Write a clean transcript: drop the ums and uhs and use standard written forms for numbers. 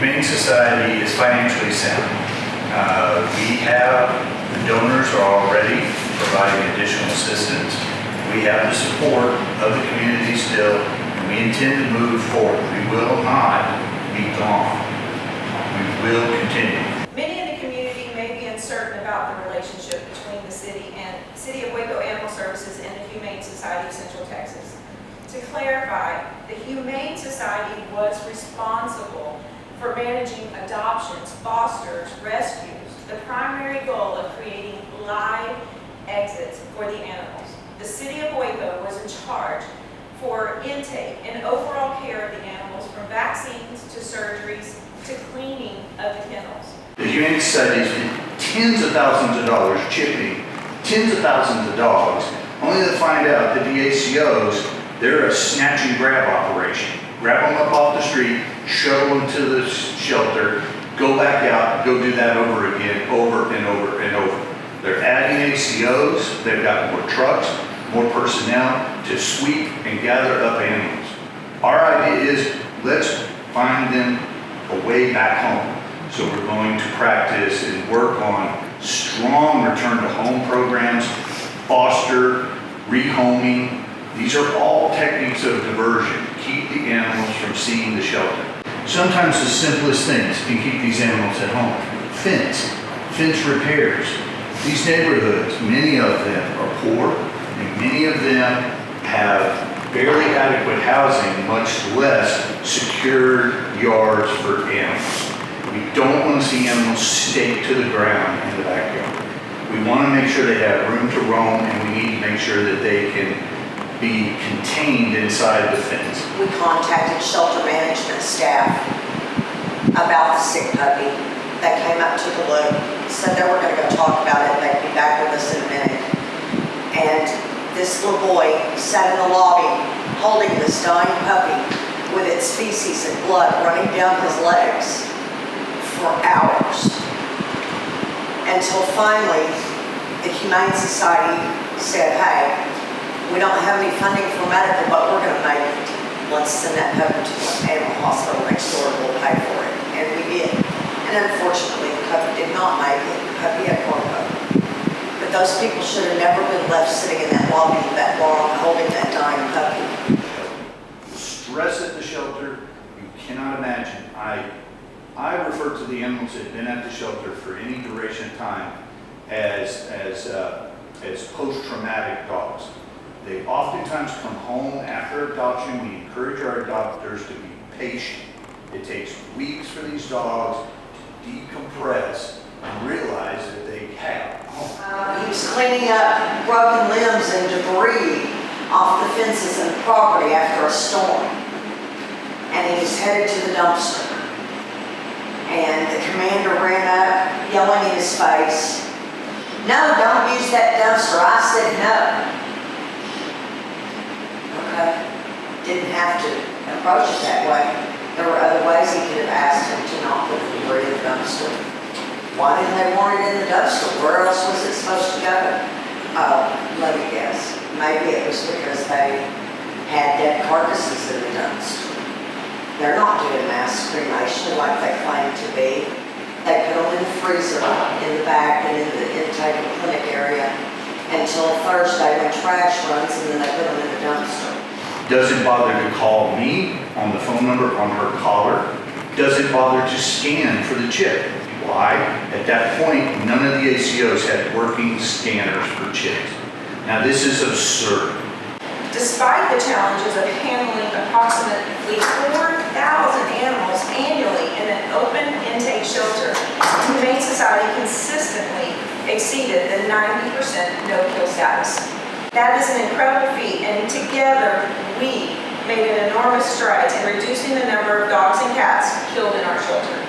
Humane Society is financially sound. We have, the donors are already providing additional assistance. We have the support of the community still, and we intend to move forward. We will not be gone. We will continue. Many in the community may be uncertain about the relationship between the City of Waco Animal Services and the Humane Society of Central Texas. To clarify, the Humane Society was responsible for managing adoptions, fosters, rescues, the primary goal of creating live exits for the animals. The City of Waco was in charge for intake and overall care of the animals, from vaccines to surgeries to cleaning of the kennels. The Humane Society spent tens of thousands of dollars chipping tens of thousands of dogs, only to find out that the ACOs, they're a snatch and grab operation. Grab them up off the street, shuttle them to the shelter, go back out, go do that over again, over and over and over. They're adding ACOs, they've got more trucks, more personnel to sweep and gather up animals. Our idea is, let's find them a way back home. So we're going to practice and work on strong return to home programs, foster, rehoming. These are all techniques of diversion. Keep the animals from seeing the shelter. Sometimes the simplest things can keep these animals at home. Fence repairs. These neighborhoods, many of them are poor, and many of them have barely adequate housing, much less secured yards for animals. We don't want to see animals staked to the ground in the backyard. We want to make sure they have room to roam, and we need to make sure that they can be contained inside the fence. We contacted shelter management staff about the sick puppy. They came up to the loop, said they were going to go talk about it, they'd be back with us in a minute. And this little boy sat in the lobby holding this dying puppy with its feces and blood running down his legs for hours, until finally the Humane Society said, hey, we don't have any funding for medical, but we're going to make it. Let's send that puppy to the animal hospital next door and we'll pay for it. And we did. And unfortunately, the puppy did not make it. The puppy had corn puppy. But those people should have never been left sitting in that lobby that long holding that dying puppy. Stress at the shelter, you cannot imagine. I refer to the animals that have been at the shelter for any duration of time as post-traumatic dogs. They oftentimes come home after adoption. We encourage our adopters to be patient. It takes weeks for these dogs to decompress and realize that they have home. He was cleaning up broken limbs and debris off the fences and the property after a storm. And he was headed to the dumpster. And the commander ran up, yelling in his face, "No, don't use that dumpster." I said no. Okay. Didn't have to approach it that way. There were other ways he could have asked him to not put the debris in the dumpster. Why didn't they want it in the dumpster? Where else was it supposed to go? Let me guess. Maybe it was because they had dead carcasses in the dumpster. They're not doing mass cremation like they claim to be. They put them in the freezer in the back and in the intake and clinic area until Thursday when trash runs, and then they put them in the dumpster. Doesn't bother to call me on the phone number on her collar. Doesn't bother to scan for the chip. Why? At that point, none of the ACOs had working scanners for chips. Now this is absurd. Despite the challenges of handling approximately 4,000 animals annually in an open intake shelter, the Humane Society consistently exceeded the 90% no-kill status. That is an incredible feat, and together we made an enormous stride in reducing the number of dogs and cats killed in our shelter.